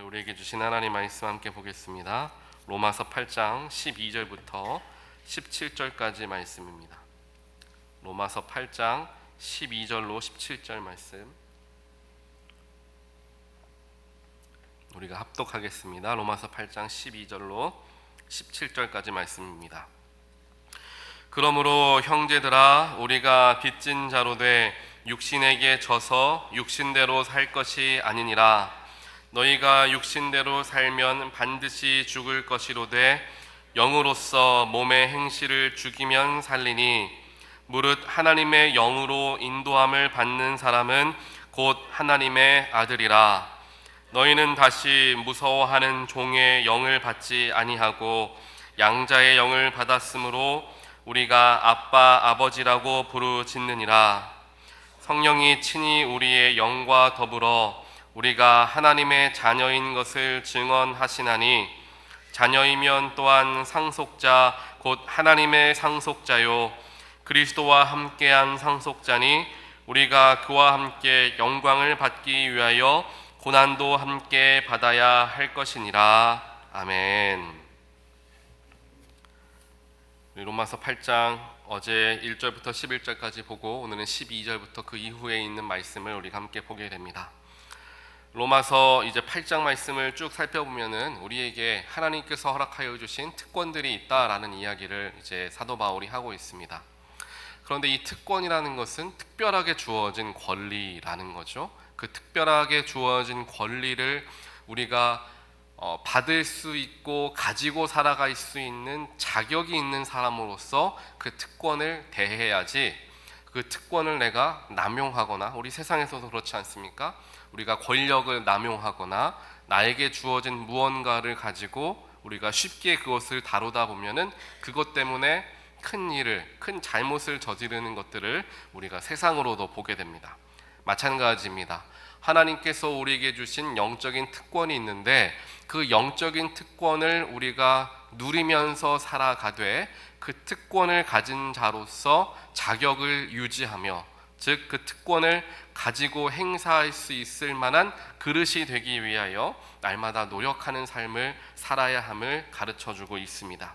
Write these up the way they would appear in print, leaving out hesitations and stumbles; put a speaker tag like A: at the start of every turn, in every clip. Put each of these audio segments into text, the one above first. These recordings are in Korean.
A: 우리에게 주신 하나님 말씀 함께 보겠습니다. 로마서 8장 12절부터 17절까지 말씀입니다. 로마서 8장 12절로 17절 말씀 우리가 합독하겠습니다. 로마서 8장 12절로 17절까지 말씀입니다. 그러므로 형제들아, 우리가 빚진 자로 돼 육신에게 져서 육신대로 살 것이 아니니라. 너희가 육신대로 살면 반드시 죽을 것이로되 영으로서 몸의 행실을 죽이면 살리니, 무릇 하나님의 영으로 인도함을 받는 사람은 곧 하나님의 아들이라. 너희는 다시 무서워하는 종의 영을 받지 아니하고 양자의 영을 받았으므로 우리가 아빠 아버지라고 부르짖느니라. 성령이 친히 우리의 영과 더불어 우리가 하나님의 자녀인 것을 증언하시나니, 자녀이면 또한 상속자 곧 하나님의 상속자요 그리스도와 함께한 상속자니, 우리가 그와 함께 영광을 받기 위하여 고난도 함께 받아야 할 것이니라. 아멘. 로마서 8장 어제 1절부터 11절까지 보고 오늘은 12절부터 그 이후에 있는 말씀을 우리가 함께 보게 됩니다. 로마서 이제 8장 말씀을 쭉 살펴보면은 우리에게 하나님께서 허락하여 주신 특권들이 있다라는 이야기를 이제 사도 바울이 하고 있습니다. 그런데 이 특권이라는 것은 특별하게 주어진 권리라는 거죠. 그 특별하게 주어진 권리를 우리가 받을 수 있고 가지고 살아갈 수 있는 자격이 있는 사람으로서 그 특권을 대해야지, 그 특권을 내가 남용하거나, 우리 세상에서도 그렇지 않습니까? 우리가 권력을 남용하거나 나에게 주어진 무언가를 가지고 우리가 쉽게 그것을 다루다 보면은 그것 때문에 큰 잘못을 저지르는 것들을 우리가 세상으로도 보게 됩니다. 마찬가지입니다. 하나님께서 우리에게 주신 영적인 특권이 있는데 그 영적인 특권을 우리가 누리면서 살아가되 그 특권을 가진 자로서 자격을 유지하며, 즉 그 특권을 가지고 행사할 수 있을 만한 그릇이 되기 위하여 날마다 노력하는 삶을 살아야 함을 가르쳐주고 있습니다.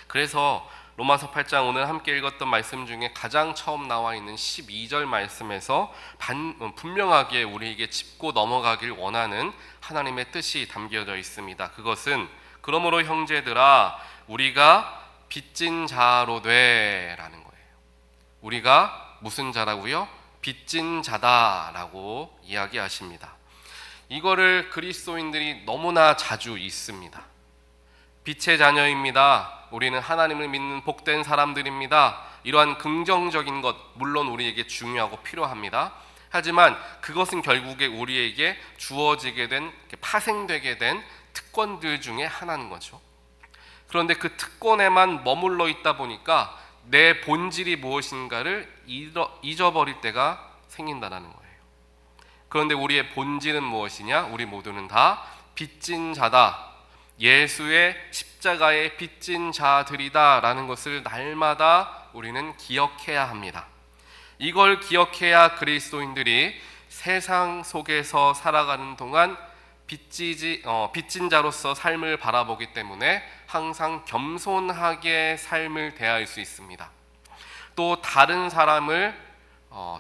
A: 그래서 로마서 8장 오늘 함께 읽었던 말씀 중에 가장 처음 나와 있는 12절 말씀에서 분명하게 우리에게 짚고 넘어가길 원하는 하나님의 뜻이 담겨져 있습니다. 그것은 그러므로 형제들아, 우리가 빚진 자로 되라는 거예요. 우리가 무슨 자라고요? 빚진 자다라고 이야기하십니다. 이거를 그리스도인들이 너무나 자주 있습니다. 빛의 자녀입니다. 우리는 하나님을 믿는 복된 사람들입니다. 이러한 긍정적인 것 물론 우리에게 중요하고 필요합니다. 하지만 그것은 결국에 우리에게 주어지게 된, 파생되게 된 특권들 중에 하나인 거죠. 그런데 그 특권에만 머물러 있다 보니까 내 본질이 무엇인가를 잊어버릴 때가 생긴다는 거예요. 그런데 우리의 본질은 무엇이냐? 우리 모두는 다 빚진 자다, 예수의 십자가의 빚진 자들이다 라는 것을 날마다 우리는 기억해야 합니다. 이걸 기억해야 그리스도인들이 세상 속에서 살아가는 동안 빚진 자로서 삶을 바라보기 때문에 항상 겸손하게 삶을 대할 수 있습니다. 또 다른 사람을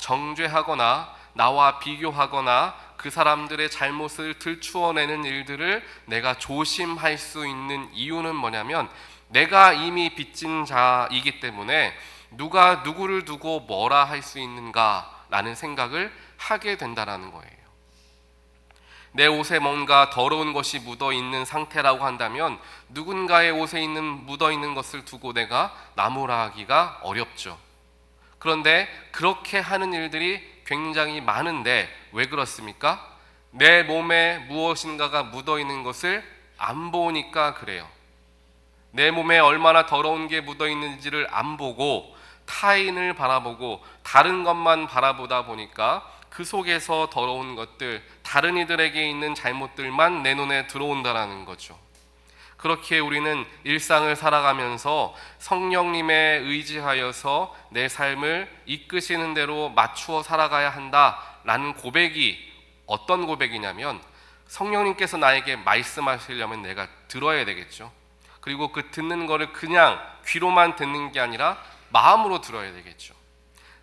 A: 정죄하거나 나와 비교하거나 그 사람들의 잘못을 들추어내는 일들을 내가 조심할 수 있는 이유는 뭐냐면, 내가 이미 빚진 자이기 때문에 누가 누구를 두고 뭐라 할 수 있는가라는 생각을 하게 된다는 거예요. 내 옷에 뭔가 더러운 것이 묻어있는 상태라고 한다면 누군가의 옷에 묻어있는 것을 두고 내가 나무라 하기가 어렵죠. 그런데 그렇게 하는 일들이 굉장히 많은데 왜 그렇습니까? 내 몸에 무엇인가가 묻어있는 것을 안 보니까 그래요. 내 몸에 얼마나 더러운 게 묻어있는지를 안 보고 타인을 바라보고 다른 것만 바라보다 보니까 그 속에서 더러운 것들, 다른 이들에게 있는 잘못들만 내 눈에 들어온다는 거죠. 그렇게 우리는 일상을 살아가면서 성령님에 의지하여서 내 삶을 이끄시는 대로 맞추어 살아가야 한다라는 고백이 어떤 고백이냐면, 성령님께서 나에게 말씀하시려면 내가 들어야 되겠죠. 그리고 그 듣는 거를 그냥 귀로만 듣는 게 아니라 마음으로 들어야 되겠죠.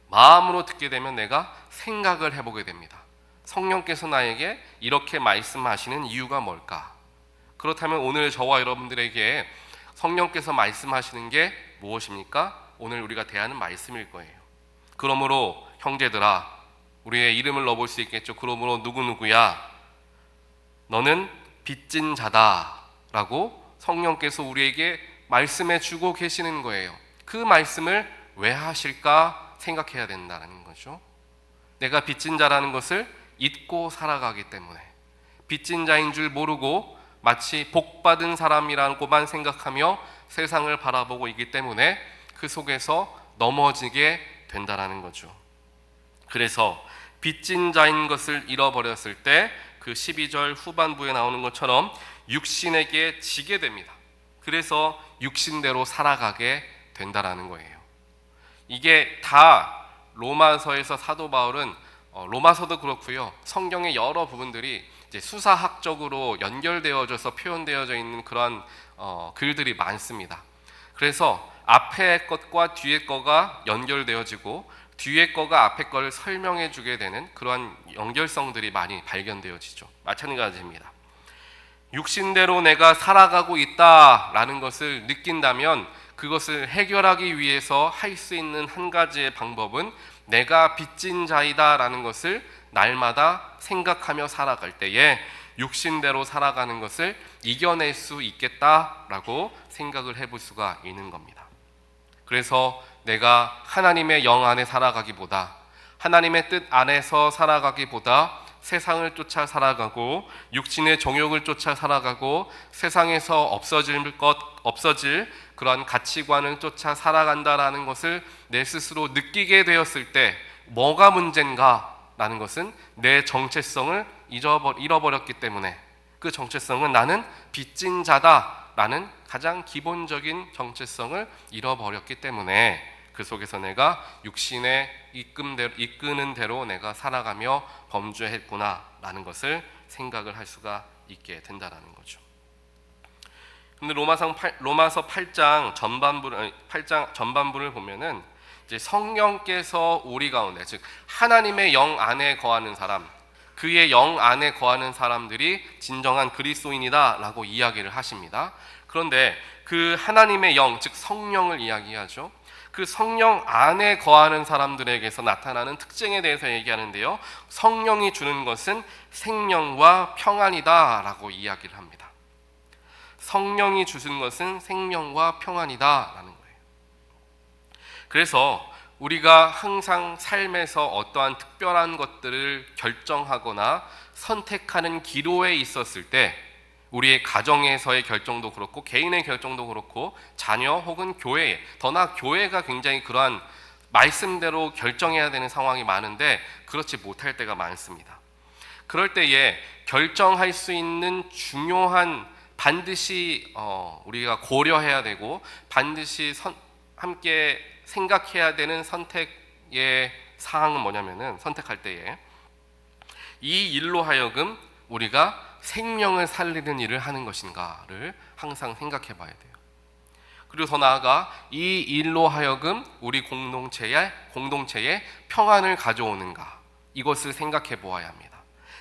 A: 마음으로 듣게 되면 내가 생각을 해보게 됩니다. 성령께서 나에게 이렇게 말씀하시는 이유가 뭘까? 그렇다면 오늘 저와 여러분들에게 성령께서 말씀하시는 게 무엇입니까? 오늘 우리가 대하는 말씀일 거예요. 그러므로 형제들아, 우리의 이름을 넣어볼 수 있겠죠. 그러므로 누구누구야, 너는 빚진 자다 라고 성령께서 우리에게 말씀해 주고 계시는 거예요. 그 말씀을 왜 하실까 생각해야 된다는 거죠. 내가 빚진 자라는 것을 잊고 살아가기 때문에, 빚진 자인 줄 모르고 마치 복받은 사람이라고만 생각하며 세상을 바라보고 있기 때문에 그 속에서 넘어지게 된다는 거죠. 그래서 빚진 자인 것을 잃어버렸을 때 그 12절 후반부에 나오는 것처럼 육신에게 지게 됩니다. 그래서 육신대로 살아가게 된다라는 거예요. 이게 다 로마서에서 사도 바울은 로마서도 그렇고요, 성경의 여러 부분들이 이제 수사학적으로 연결되어져서 표현되어져 있는 그런 글들이 많습니다. 그래서 앞에 것과 뒤에 거가 연결되어지고 뒤에 거가 앞에 거를 설명해 주게 되는 그러한 연결성들이 많이 발견되어지죠. 마찬가지입니다. 육신대로 내가 살아가고 있다라는 것을 느낀다면 그것을 해결하기 위해서 할 수 있는 한 가지의 방법은 내가 빚진 자이다라는 것을 날마다 생각하며 살아갈 때에 육신대로 살아가는 것을 이겨낼 수 있겠다라고 생각을 해볼 수가 있는 겁니다. 그래서 내가 하나님의 영 안에 살아가기보다, 하나님의 뜻 안에서 살아가기보다 세상을 쫓아 살아가고 육신의 정욕을 쫓아 살아가고 세상에서 없어질 그런 가치관을 쫓아 살아간다라는 것을 내 스스로 느끼게 되었을 때 뭐가 문제인가 라는 것은 내 정체성을 잃어버렸기 때문에, 그 정체성은 나는 빚진 자다 라는 가장 기본적인 정체성을 잃어버렸기 때문에 그 속에서 내가 육신의 이끄는 대로 내가 살아가며 범죄했구나 라는 것을 생각을 할 수가 있게 된다라는 거죠. 근데 로마서 8장 전반부를 보면은 이제 성령께서 우리 가운데, 즉 하나님의 영 안에 거하는 사람, 그의 영 안에 거하는 사람들이 진정한 그리스도인이다라고 이야기를 하십니다. 그런데 그 하나님의 영, 즉 성령을 이야기하죠. 그 성령 안에 거하는 사람들에게서 나타나는 특징에 대해서 얘기하는데요, 성령이 주는 것은 생명과 평안이다라고 이야기를 합니다. 성령이 주신 것은 생명과 평안이다라는 거예요. 그래서 우리가 항상 삶에서 어떠한 특별한 것들을 결정하거나 선택하는 기로에 있었을 때, 우리의 가정에서의 결정도 그렇고 개인의 결정도 그렇고 자녀 혹은 교회, 더나 교회가 굉장히 그러한 말씀대로 결정해야 되는 상황이 많은데 그렇지 못할 때가 많습니다. 그럴 때에 결정할 수 있는 중요한, 반드시 우리가 고려해야 되고 반드시 함께 생각해야 되는 선택의 사항은 뭐냐면은, 선택할 때에 이 일로 하여금 우리가 생명을 살리는 일을 하는 것인가를 항상 생각해 봐야 돼요. 그리고 더 나아가 이 일로 하여금 우리 공동체에 평안을 가져오는가, 이것을 생각해 보아야 합니다.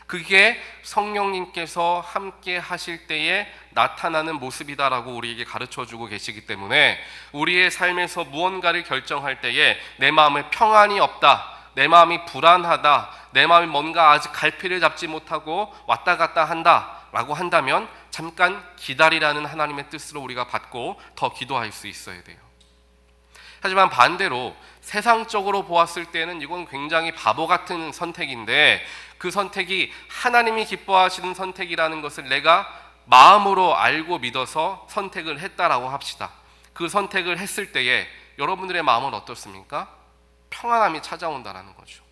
A: 그게 성령님께서 함께 하실 때에 나타나는 모습이다라고 우리에게 가르쳐주고 계시기 때문에 우리의 삶에서 무언가를 결정할 때에 내 마음에 평안이 없다, 내 마음이 불안하다, 내 마음이 뭔가 아직 갈피를 잡지 못하고 왔다 갔다 한다라고 한다면 잠깐 기다리라는 하나님의 뜻으로 우리가 받고 더 기도할 수 있어야 돼요. 하지만 반대로 세상적으로 보았을 때는 이건 굉장히 바보 같은 선택인데, 그 선택이 하나님이 기뻐하시는 선택이라는 것을 내가 마음으로 알고 믿어서 선택을 했다라고 합시다. 그 선택을 했을 때에 여러분들의 마음은 어떻습니까? 평안함이 찾아온다라는 거죠.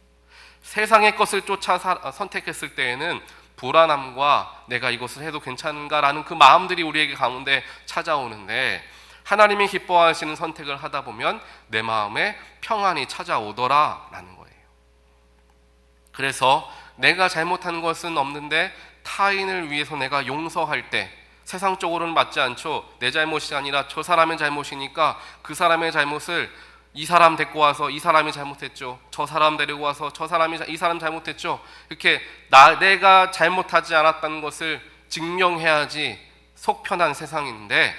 A: 세상의 것을 쫓아 선택했을 때에는 불안함과 내가 이것을 해도 괜찮은가라는 그 마음들이 우리에게 가운데 찾아오는데, 하나님이 기뻐하시는 선택을 하다 보면 내 마음에 평안이 찾아오더라라는 거예요. 그래서 내가 잘못한 것은 없는데 타인을 위해서 내가 용서할 때 세상적으로는 맞지 않죠. 내 잘못이 아니라 저 사람의 잘못이니까 그 사람의 잘못을 이 사람 데리고 와서 이 사람이 잘못했죠. 저 사람 데리고 와서 이 사람 잘못했죠. 이렇게 내가 잘못하지 않았다는 것을 증명해야지 속 편한 세상인데,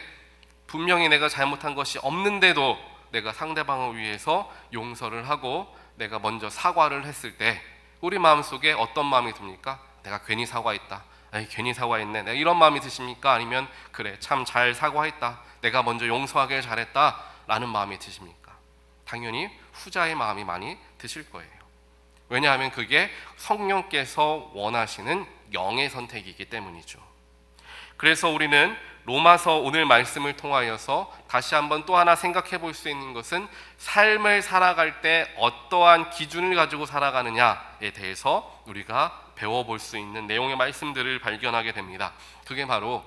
A: 분명히 내가 잘못한 것이 없는데도 내가 상대방을 위해서 용서를 하고 내가 먼저 사과를 했을 때 우리 마음속에 어떤 마음이 듭니까? 내가 괜히 사과했다. 괜히 사과했네. 내가 이런 마음이 드십니까? 아니면 그래, 참 잘 사과했다. 내가 먼저 용서하길 잘했다. 라는 마음이 드십니까? 당연히 후자의 마음이 많이 드실 거예요. 왜냐하면 그게 성령께서 원하시는 영의 선택이기 때문이죠. 그래서 우리는 로마서 오늘 말씀을 통하여서 다시 한번 또 하나 생각해 볼 수 있는 것은 삶을 살아갈 때 어떠한 기준을 가지고 살아가느냐에 대해서 우리가 배워볼 수 있는 내용의 말씀들을 발견하게 됩니다. 그게 바로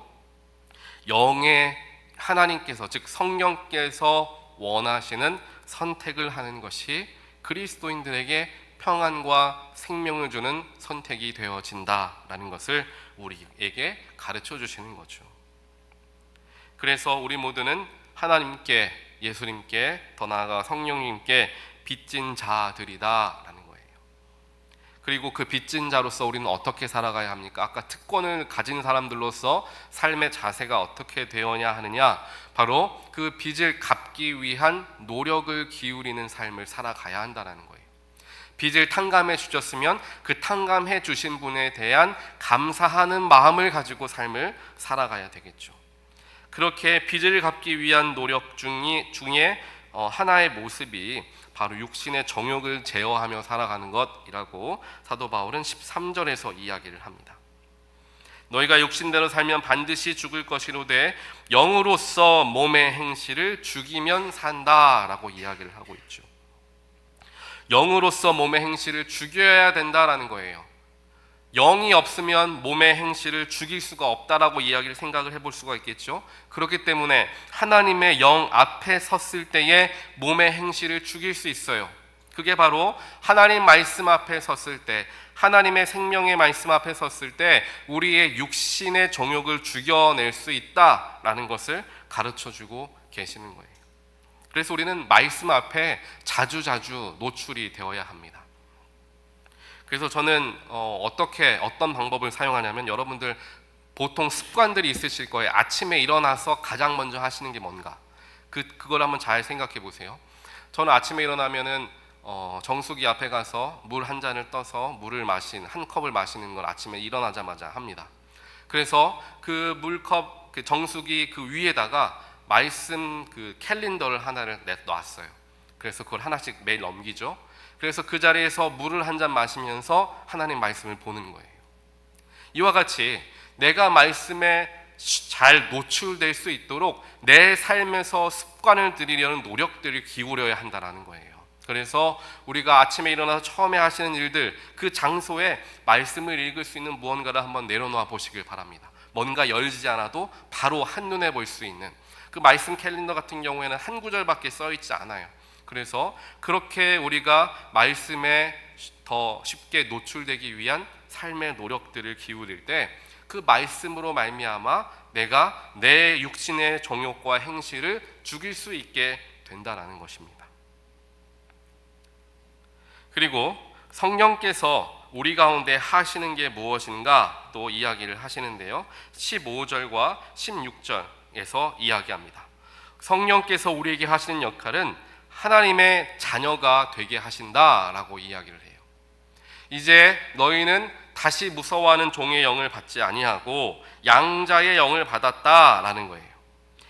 A: 영의 하나님께서, 즉 성령께서 원하시는 선택을 하는 것이 그리스도인들에게 평안과 생명을 주는 선택이 되어진다라는 것을 우리에게 가르쳐 주시는 거죠. 그래서 우리 모두는 하나님께, 예수님께, 더 나아가 성령님께 빚진 자들이다라는 거예요. 그리고 그 빚진 자로서 우리는 어떻게 살아가야 합니까? 아까 특권을 가진 사람들로서 삶의 자세가 어떻게 되어야 하느냐? 바로 그 빚을 갚기 위한 노력을 기울이는 삶을 살아가야 한다는 거예요. 빚을 탕감해 주셨으면 그 탕감해 주신 분에 대한 감사하는 마음을 가지고 삶을 살아가야 되겠죠. 그렇게 빚을 갚기 위한 노력 중에 하나의 모습이 바로 육신의 정욕을 제어하며 살아가는 것이라고 사도 바울은 13절에서 이야기를 합니다. 너희가 육신대로 살면 반드시 죽을 것이로되 영으로서 몸의 행실을 죽이면 산다라고 이야기를 하고 있죠. 영으로서 몸의 행실을 죽여야 된다라는 거예요. 영이 없으면 몸의 행실을 죽일 수가 없다라고 생각을 해볼 수가 있겠죠. 그렇기 때문에 하나님의 영 앞에 섰을 때에 몸의 행실을 죽일 수 있어요. 그게 바로 하나님 말씀 앞에 섰을 때, 하나님의 생명의 말씀 앞에 섰을 때 우리의 육신의 정욕을 죽여낼 수 있다라는 것을 가르쳐주고 계시는 거예요. 그래서 우리는 말씀 앞에 자주 노출이 되어야 합니다. 그래서 저는 어떤 방법을 사용하냐면, 여러분들 보통 습관들이 있으실 거예요. 아침에 일어나서 가장 먼저 하시는 게 뭔가, 그걸 한번 잘 생각해 보세요. 저는 아침에 일어나면은 정수기 앞에 가서 물 한 잔을 떠서 한 컵을 마시는 걸 아침에 일어나자마자 합니다. 그래서 그 물컵, 그 정수기 그 위에다가 말씀 그 캘린더를 하나를 놨어요. 그래서 그걸 하나씩 매일 넘기죠. 그래서 그 자리에서 물을 한 잔 마시면서 하나님 말씀을 보는 거예요. 이와 같이 내가 말씀에 잘 노출될 수 있도록 내 삶에서 습관을 들이려는 노력들을 기울여야 한다는 거예요. 그래서 우리가 아침에 일어나서 처음에 하시는 일들, 그 장소에 말씀을 읽을 수 있는 무언가를 한번 내려놓아 보시길 바랍니다. 뭔가 열지 않아도 바로 한눈에 볼 수 있는, 그 말씀 캘린더 같은 경우에는 한 구절밖에 써 있지 않아요. 그래서 그렇게 우리가 말씀에 더 쉽게 노출되기 위한 삶의 노력들을 기울일 때 그 말씀으로 말미암아 내가 내 육신의 정욕과 행실을 죽일 수 있게 된다라는 것입니다. 그리고 성령께서 우리 가운데 하시는 게 무엇인가 또 이야기를 하시는데요. 15절과 16절에서 이야기합니다. 성령께서 우리에게 하시는 역할은 하나님의 자녀가 되게 하신다라고 이야기를 해요. 이제 너희는 다시 무서워하는 종의 영을 받지 아니하고 양자의 영을 받았다라는 거예요.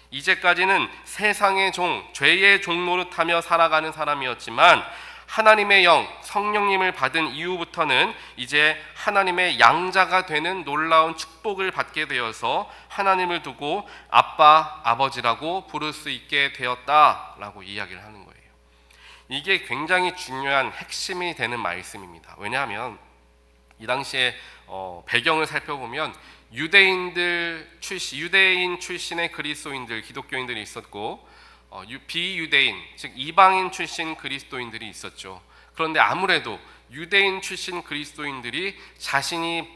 A: 이제까지는 세상의 종, 죄의 종 노릇하며 살아가는 사람이었지만 하나님의 영, 성령님을 받은 이후부터는 이제 하나님의 양자가 되는 놀라운 축복을 받게 되어서 하나님을 두고 아빠, 아버지라고 부를 수 있게 되었다라고 이야기를 하는 거예요. 이게 굉장히 중요한 핵심이 되는 말씀입니다. 왜냐하면 이 당시에 배경을 살펴보면 유대인 출신의 그리스도인들, 기독교인들이 있었고 비유대인, 즉 이방인 출신 그리스도인들이 있었죠. 그런데 아무래도 유대인 출신 그리스도인들이 자신이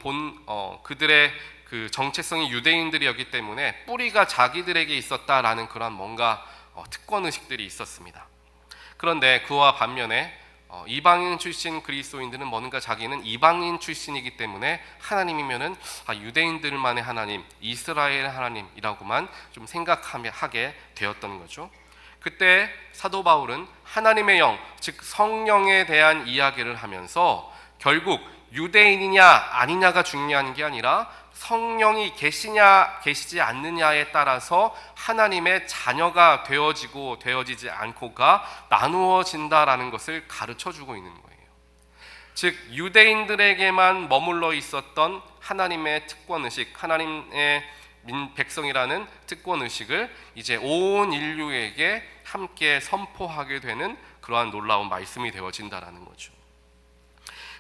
A: 그들의 그 정체성이 유대인들이었기 때문에 뿌리가 자기들에게 있었다라는 그런 뭔가 특권 의식들이 있었습니다. 그런데 그와 반면에 이방인 출신 그리스도인들은 뭔가 자기는 이방인 출신이기 때문에 하나님이면은 유대인들만의 하나님, 이스라엘의 하나님이라고만 좀 생각하게 되었던 거죠. 그때 사도 바울은 하나님의 영, 즉 성령에 대한 이야기를 하면서 결국 유대인이냐 아니냐가 중요한 게 아니라 성령이 계시냐 계시지 않느냐에 따라서 하나님의 자녀가 되어지지 않고가 나누어진다라는 것을 가르쳐주고 있는 거예요. 즉 유대인들에게만 머물러 있었던 하나님의 특권의식, 하나님의 백성이라는 특권의식을 이제 온 인류에게 함께 선포하게 되는 그러한 놀라운 말씀이 되어진다라는 거죠.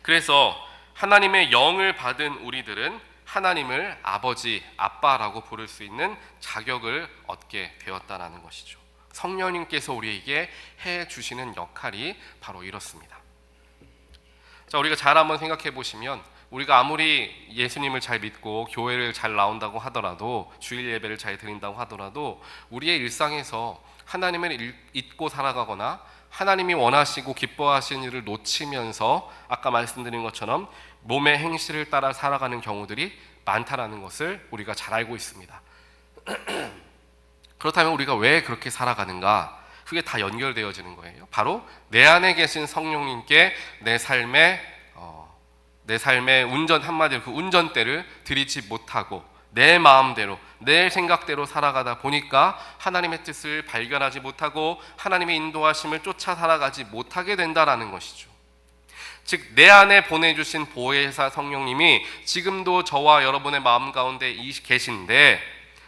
A: 그래서 하나님의 영을 받은 우리들은 하나님을 아버지, 아빠라고 부를 수 있는 자격을 얻게 되었다라는 것이죠. 성령님께서 우리에게 해주시는 역할이 바로 이렇습니다. 자, 우리가 잘 한번 생각해 보시면 우리가 아무리 예수님을 잘 믿고 교회를 잘 나온다고 하더라도, 주일 예배를 잘 드린다고 하더라도 우리의 일상에서 하나님을 잊고 살아가거나 하나님이 원하시고 기뻐하시는 일을 놓치면서 아까 말씀드린 것처럼 몸의 행실을 따라 살아가는 경우들이 많다라는 것을 우리가 잘 알고 있습니다. 그렇다면 우리가 왜 그렇게 살아가는가? 그게 다 연결되어지는 거예요. 바로 내 안에 계신 성령님께 내 삶의 운전 한마디로 그 운전대를 들이지 못하고 내 마음대로 내 생각대로 살아가다 보니까 하나님의 뜻을 발견하지 못하고 하나님의 인도하심을 쫓아 살아가지 못하게 된다라는 것이죠. 즉 내 안에 보내주신 보혜사 성령님이 지금도 저와 여러분의 마음 가운데 계신데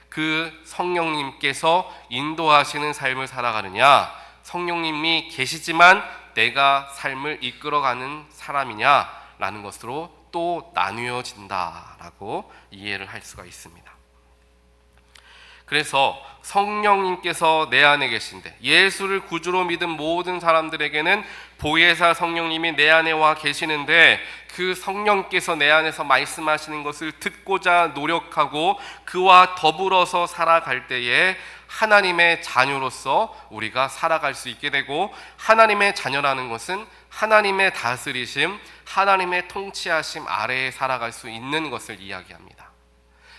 A: 그 성령님께서 인도하시는 삶을 살아가느냐, 성령님이 계시지만 내가 삶을 이끌어가는 사람이냐라는 것으로 또 나뉘어진다라고 이해를 할 수가 있습니다. 그래서 성령님께서 내 안에 계신데 예수를 구주로 믿은 모든 사람들에게는 보혜사 성령님이 내 안에 와 계시는데 그 성령께서 내 안에서 말씀하시는 것을 듣고자 노력하고 그와 더불어서 살아갈 때에 하나님의 자녀로서 우리가 살아갈 수 있게 되고, 하나님의 자녀라는 것은 하나님의 다스리심, 하나님의 통치하심 아래에 살아갈 수 있는 것을 이야기합니다.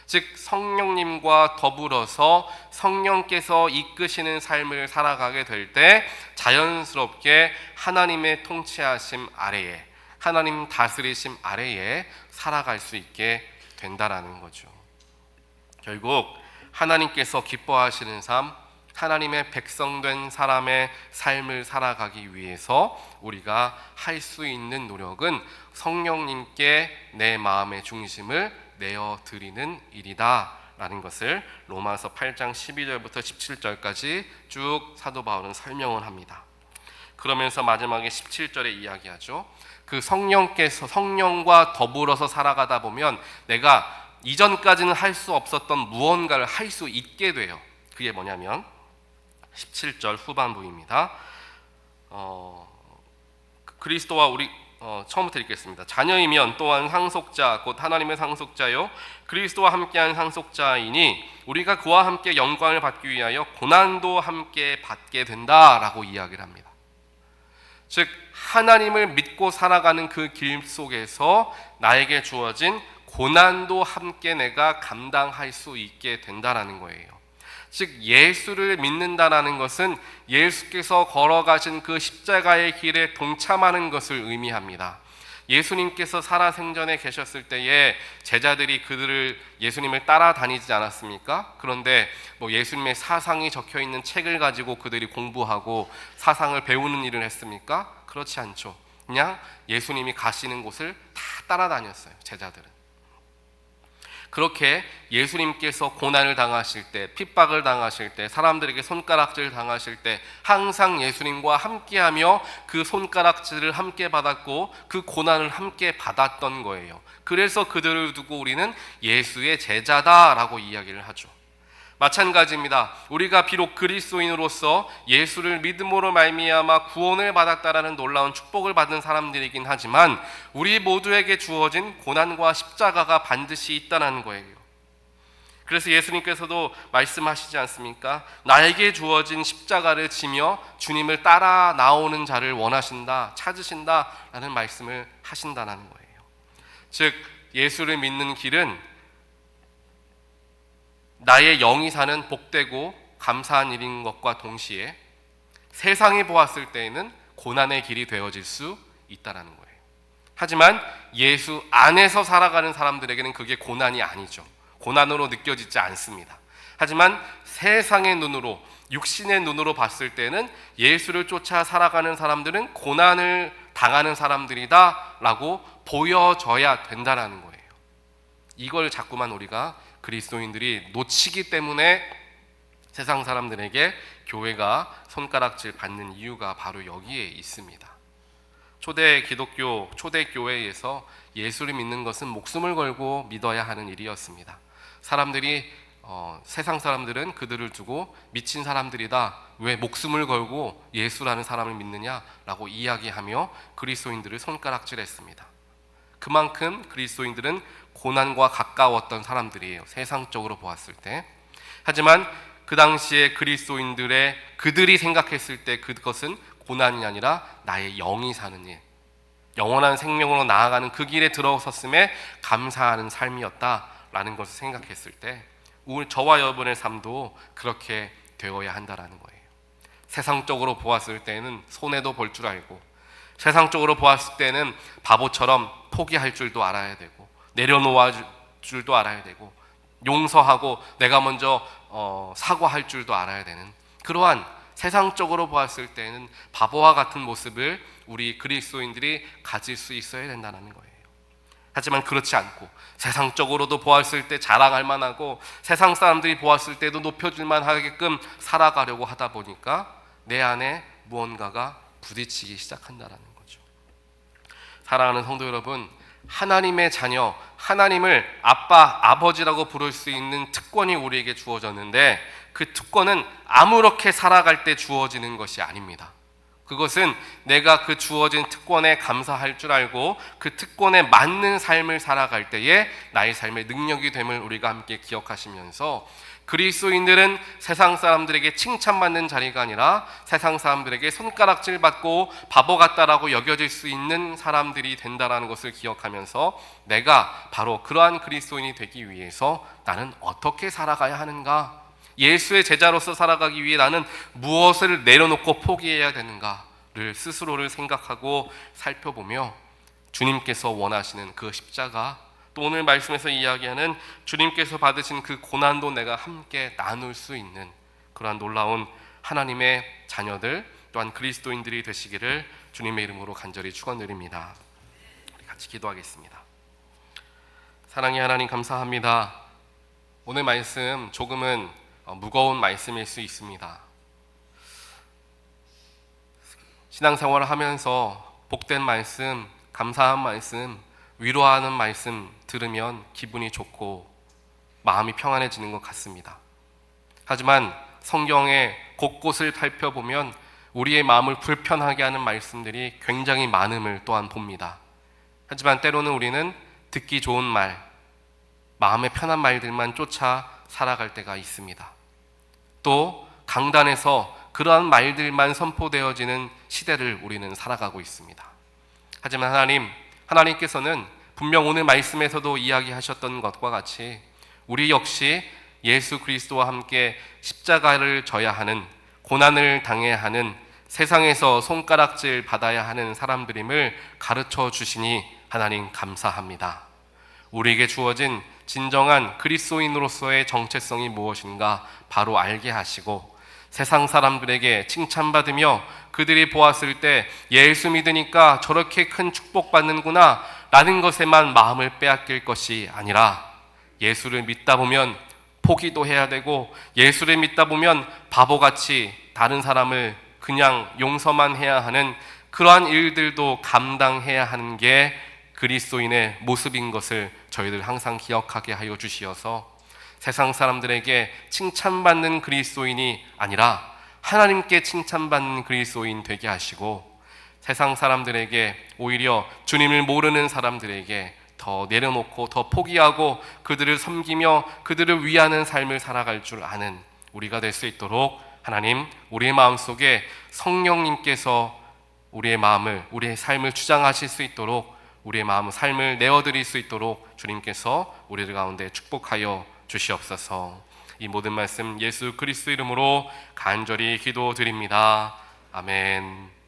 A: 즉 성령님과 더불어서 성령께서 이끄시는 삶을 살아가게 될 때 자연스럽게 하나님의 통치하심 아래에, 하나님 다스리심 아래에 살아갈 수 있게 된다라는 거죠. 결국 하나님께서 기뻐하시는 삶, 하나님의 백성된 사람의 삶을 살아가기 위해서 우리가 할 수 있는 노력은 성령님께 내 마음의 중심을 내어드리는 일이다 라는 것을 로마서 8장 12절부터 17절까지 쭉 사도 바울은 설명을 합니다. 그러면서 마지막에 17절에 이야기하죠. 그 성령과 더불어서 살아가다 보면 내가 이전까지는 할 수 없었던 무언가를 할 수 있게 돼요. 그게 뭐냐면 17절 후반부입니다. 그리스도와 우리 처음부터 읽겠습니다. 자녀이면 또한 상속자 곧 하나님의 상속자요 그리스도와 함께한 상속자이니 우리가 그와 함께 영광을 받기 위하여 고난도 함께 받게 된다라고 이야기를 합니다. 즉 하나님을 믿고 살아가는 그 길 속에서 나에게 주어진 고난도 함께 내가 감당할 수 있게 된다라는 거예요. 즉 예수를 믿는다라는 것은 예수께서 걸어가신 그 십자가의 길에 동참하는 것을 의미합니다. 예수님께서 살아생전에 계셨을 때에 제자들이 예수님을 따라다니지 않았습니까? 그런데 예수님의 사상이 적혀있는 책을 가지고 그들이 공부하고 사상을 배우는 일을 했습니까? 그렇지 않죠. 그냥 예수님이 가시는 곳을 다 따라다녔어요, 제자들은. 그렇게 예수님께서 고난을 당하실 때, 핍박을 당하실 때, 사람들에게 손가락질 당하실 때 항상 예수님과 함께하며 그 손가락질을 함께 받았고 그 고난을 함께 받았던 거예요. 그래서 그들을 두고 우리는 예수의 제자다라고 이야기를 하죠. 마찬가지입니다. 우리가 비록 그리스도인으로서 예수를 믿음으로 말미암아 구원을 받았다라는 놀라운 축복을 받은 사람들이긴 하지만 우리 모두에게 주어진 고난과 십자가가 반드시 있다는 거예요. 그래서 예수님께서도 말씀하시지 않습니까? 나에게 주어진 십자가를 지며 주님을 따라 나오는 자를 원하신다, 찾으신다라는 말씀을 하신다는 거예요. 즉 예수를 믿는 길은 나의 영이 사는 복되고 감사한 일인 것과 동시에 세상이 보았을 때에는 고난의 길이 되어질 수 있다는 거예요. 하지만 예수 안에서 살아가는 사람들에게는 그게 고난이 아니죠. 고난으로 느껴지지 않습니다. 하지만 세상의 눈으로, 육신의 눈으로 봤을 때는 예수를 쫓아 살아가는 사람들은 고난을 당하는 사람들이다 라고 보여져야 된다는 거예요. 이걸 자꾸만 우리가 그리스도인들이 놓치기 때문에 세상 사람들에게 교회가 손가락질 받는 이유가 바로 여기에 있습니다. 초대 기독교, 초대 교회에서 예수를 믿는 것은 목숨을 걸고 믿어야 하는 일이었습니다. 사람들이 세상 사람들은 그들을 두고 미친 사람들이다, 왜 목숨을 걸고 예수라는 사람을 믿느냐라고 이야기하며 그리스도인들을 손가락질했습니다. 그만큼 그리스도인들은 고난과 가까웠던 사람들이에요, 세상적으로 보았을 때. 하지만 그 당시에 그들이 생각했을 때 그것은 고난이 아니라 나의 영이 사는 일, 영원한 생명으로 나아가는 그 길에 들어섰음에 감사하는 삶이었다라는 것을 생각했을 때 저와 여러분의 삶도 그렇게 되어야 한다라는 거예요. 세상적으로 보았을 때는 손해도 볼 줄 알고, 세상적으로 보았을 때는 바보처럼 포기할 줄도 알아야 되고, 내려놓아 줄도 알아야 되고, 용서하고 내가 먼저 사과할 줄도 알아야 되는 그러한 세상적으로 보았을 때는 바보와 같은 모습을 우리 그리스도인들이 가질 수 있어야 된다는 거예요. 하지만 그렇지 않고 세상적으로도 보았을 때 자랑할 만하고 세상 사람들이 보았을 때도 높여줄 만하게끔 살아가려고 하다 보니까 내 안에 무언가가 부딪히기 시작한다는 거죠. 사랑하는 성도 여러분, 하나님의 자녀, 하나님을 아빠, 아버지라고 부를 수 있는 특권이 우리에게 주어졌는데 그 특권은 아무렇게 살아갈 때 주어지는 것이 아닙니다. 그것은 내가 그 주어진 특권에 감사할 줄 알고 그 특권에 맞는 삶을 살아갈 때에 나의 삶의 능력이 됨을 우리가 함께 기억하시면서 그리스도인들은 세상 사람들에게 칭찬받는 자리가 아니라 세상 사람들에게 손가락질 받고 바보 같다라고 여겨질 수 있는 사람들이 된다라는 것을 기억하면서 내가 바로 그러한 그리스도인이 되기 위해서 나는 어떻게 살아가야 하는가? 예수의 제자로서 살아가기 위해 나는 무엇을 내려놓고 포기해야 되는가를 스스로를 생각하고 살펴보며 주님께서 원하시는 그 십자가, 또 오늘 말씀에서 이야기하는 주님께서 받으신 그 고난도 내가 함께 나눌 수 있는 그러한 놀라운 하나님의 자녀들 또한 그리스도인들이 되시기를 주님의 이름으로 간절히 축원드립니다. 우리 같이 기도하겠습니다. 사랑의 하나님, 감사합니다. 오늘 말씀 조금은 무거운 말씀일 수 있습니다. 신앙생활을 하면서 복된 말씀, 감사한 말씀, 위로하는 말씀 들으면 기분이 좋고 마음이 평안해지는 것 같습니다. 하지만 성경의 곳곳을 살펴보면 우리의 마음을 불편하게 하는 말씀들이 굉장히 많음을 또한 봅니다. 하지만 때로는 우리는 듣기 좋은 말, 마음에 편한 말들만 쫓아 살아갈 때가 있습니다. 또 강단에서 그러한 말들만 선포되어지는 시대를 우리는 살아가고 있습니다. 하지만 하나님께서는 분명 오늘 말씀에서도 이야기하셨던 것과 같이 우리 역시 예수 그리스도와 함께 십자가를 져야 하는, 고난을 당해야 하는, 세상에서 손가락질 받아야 하는 사람들임을 가르쳐 주시니 하나님 감사합니다. 우리에게 주어진 진정한 그리스도인으로서의 정체성이 무엇인가 바로 알게 하시고 세상 사람들에게 칭찬받으며 그들이 보았을 때 예수 믿으니까 저렇게 큰 축복받는구나 라는 것에만 마음을 빼앗길 것이 아니라 예수를 믿다 보면 포기도 해야 되고 예수를 믿다 보면 바보같이 다른 사람을 그냥 용서만 해야 하는 그러한 일들도 감당해야 하는 게 그리스도인의 모습인 것을 저희들 항상 기억하게 하여 주시어서 세상 사람들에게 칭찬받는 그리스도인이 아니라 하나님께 칭찬받는 그리스도인 되게 하시고, 세상 사람들에게 오히려 주님을 모르는 사람들에게 더 내려놓고 더 포기하고 그들을 섬기며 그들을 위하는 삶을 살아갈 줄 아는 우리가 될 수 있도록 하나님, 우리의 마음속에 성령님께서 우리의 마음을, 우리의 삶을 주장하실 수 있도록, 우리의 마음, 삶을 내어드릴 수 있도록 주님께서 우리들 가운데 축복하여 주시옵소서. 이 모든 말씀 예수 그리스도 이름으로 간절히 기도드립니다. 아멘.